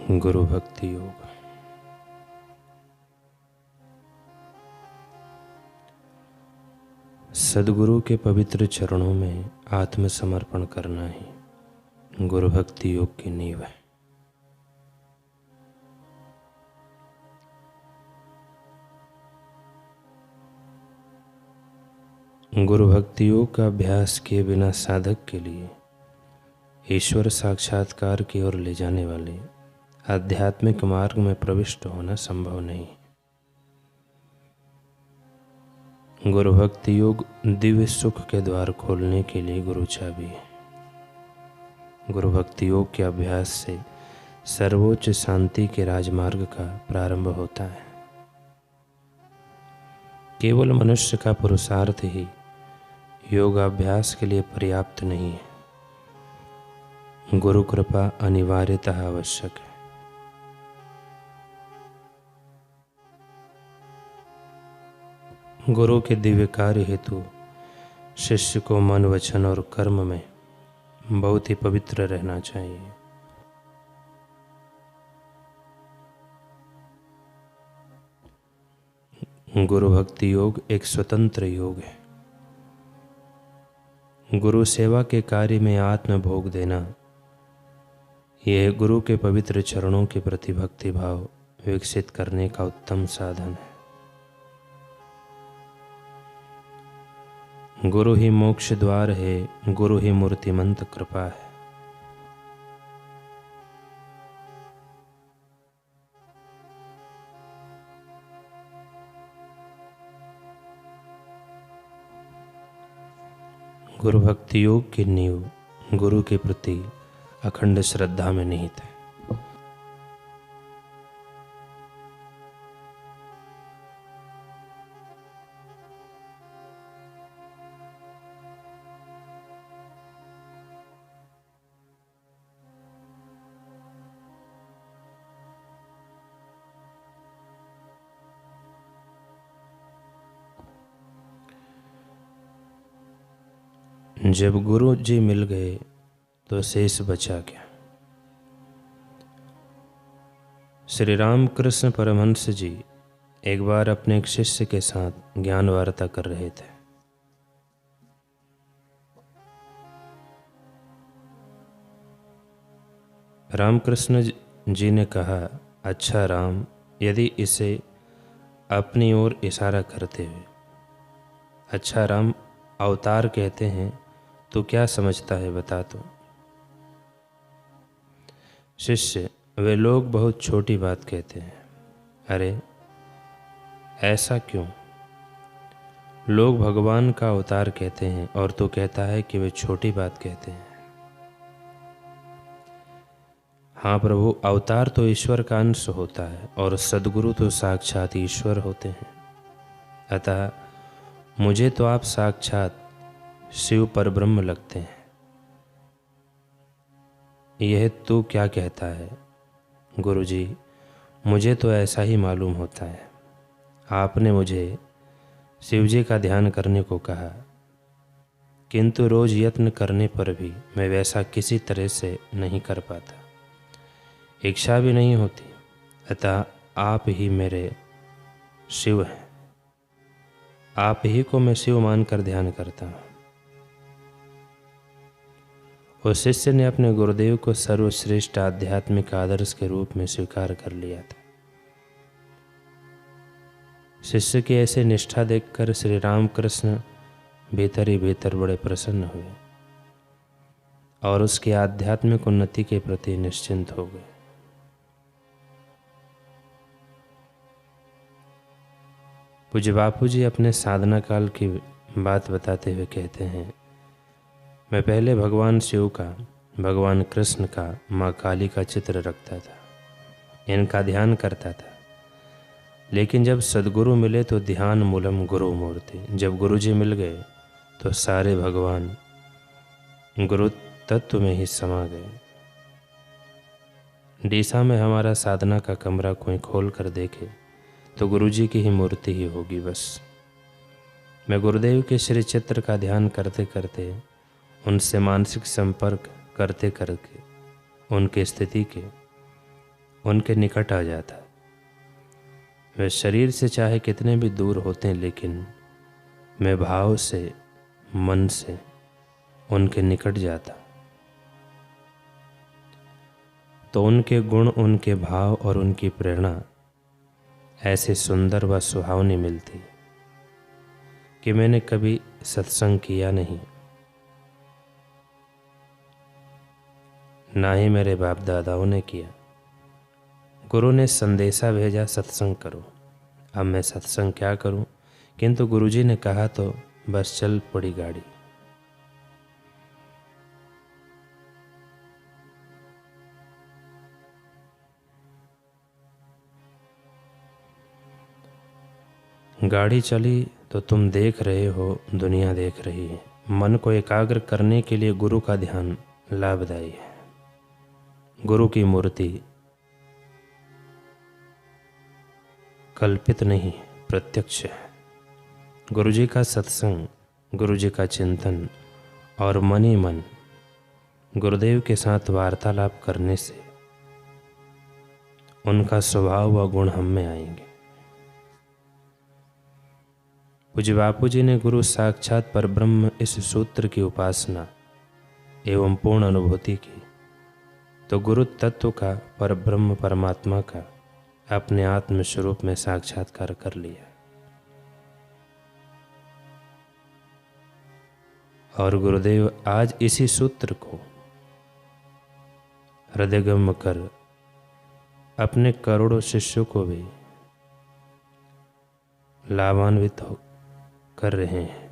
गुरु भक्ति योग। सद्गुरु के पवित्र चरणों में आत्मसमर्पण करना ही गुरु भक्ति योग की नींव है। गुरु भक्ति योग का अभ्यास किए बिना साधक के लिए ईश्वर साक्षात्कार की ओर ले जाने वाले आध्यात्मिक मार्ग में प्रविष्ट होना संभव नहीं। गुरु भक्ति योग दिव्य सुख के द्वार खोलने के लिए गुरु चाबी है। गुरु भक्ति योग के अभ्यास से सर्वोच्च शांति के राजमार्ग का प्रारंभ होता है। केवल मनुष्य का पुरुषार्थ ही योगाभ्यास के लिए पर्याप्त नहीं है। गुरु कृपा अनिवार्यतः आवश्यक है। गुरु के दिव्य कार्य हेतु शिष्य को मन, वचन और कर्म में बहुत ही पवित्र रहना चाहिए। गुरु भक्ति योग एक स्वतंत्र योग है। गुरु सेवा के कार्य में आत्म भोग देना, यह गुरु के पवित्र चरणों के प्रति भक्ति भाव विकसित करने का उत्तम साधन है। गुरु ही मोक्ष द्वार है, गुरु ही मूर्तिमंत कृपा है। गुरु भक्ति योग की नींव गुरु के प्रति अखंड श्रद्धा में निहित है। जब गुरु जी मिल गए तो शेष बचा क्या। श्री राम कृष्ण परमहंस जी एक बार अपने एक शिष्य के साथ ज्ञान वार्ता कर रहे थे। रामकृष्ण जी ने कहा, अच्छा राम, यदि इसे अपनी ओर इशारा करते हुए अच्छा राम अवतार कहते हैं तो क्या समझता है, बता तो। शिष्य, वे लोग बहुत छोटी बात कहते हैं। अरे ऐसा क्यों? लोग भगवान का अवतार कहते हैं और तू कहता है कि वे छोटी बात कहते हैं। हाँ प्रभु, अवतार तो ईश्वर का अंश होता है और सद्गुरु तो साक्षात ईश्वर होते हैं। अतः मुझे तो आप साक्षात शिव परब्रह्म लगते हैं। यह तू क्या कहता है? गुरुजी, मुझे तो ऐसा ही मालूम होता है। आपने मुझे शिव जी का ध्यान करने को कहा, किंतु रोज यत्न करने पर भी मैं वैसा किसी तरह से नहीं कर पाता। इच्छा भी नहीं होती। अतः आप ही मेरे शिव हैं। आप ही को मैं शिव मानकर ध्यान करता हूँ। उस शिष्य ने अपने गुरुदेव को सर्वश्रेष्ठ आध्यात्मिक आदर्श के रूप में स्वीकार कर लिया था। शिष्य की ऐसे निष्ठा देखकर श्री रामकृष्ण भीतर ही भीतर बड़े प्रसन्न हुए और उसकी आध्यात्मिक उन्नति के प्रति निश्चिंत हो गए। पूज्य बापू जी अपने साधना काल की बात बताते हुए कहते हैं, मैं पहले भगवान शिव का, भगवान कृष्ण का, माँ काली का चित्र रखता था, इनका ध्यान करता था। लेकिन जब सद्गुरु मिले तो ध्यान मूलम गुरु मूर्ति। जब गुरु जी मिल गए तो सारे भगवान गुरु तत्व में ही समा गए। डीसा में हमारा साधना का कमरा कोई खोल कर देखे तो गुरु जी की ही मूर्ति ही होगी बस। मैं गुरुदेव के श्री चित्र का ध्यान करते करते, उनसे मानसिक संपर्क करते करके उनके स्थिति के उनके निकट आ जाता। वे शरीर से चाहे कितने भी दूर होते हैं, लेकिन मैं भाव से, मन से उनके निकट जाता तो उनके गुण, उनके भाव और उनकी प्रेरणा ऐसे सुंदर व सुहावनी मिलती कि मैंने कभी सत्संग किया नहीं, ना ही मेरे बाप दादाओं ने किया। गुरु ने संदेशा भेजा, सत्संग करो। अब मैं सत्संग क्या करूं, किंतु गुरुजी ने कहा तो बस चल पड़ी गाड़ी। गाड़ी चली तो तुम देख रहे हो, दुनिया देख रही है। मन को एकाग्र करने के लिए गुरु का ध्यान लाभदायी है। गुरु की मूर्ति कल्पित नहीं, प्रत्यक्ष है। गुरुजी का सत्संग, गुरुजी का चिंतन और मन ही मन गुरुदेव के साथ वार्तालाप करने से उनका स्वभाव व गुण हम में आएंगे। पूज्य बापू जी ने गुरु साक्षात परब्रह्म इस सूत्र की उपासना एवं पूर्ण अनुभूति की तो गुरु तत्व का, परब्रह्म परमात्मा का अपने आत्म स्वरूप में साक्षात्कार कर लिया और गुरुदेव आज इसी सूत्र को हृदयगम कर अपने करोड़ों शिष्यों को भी लाभान्वित कर रहे हैं।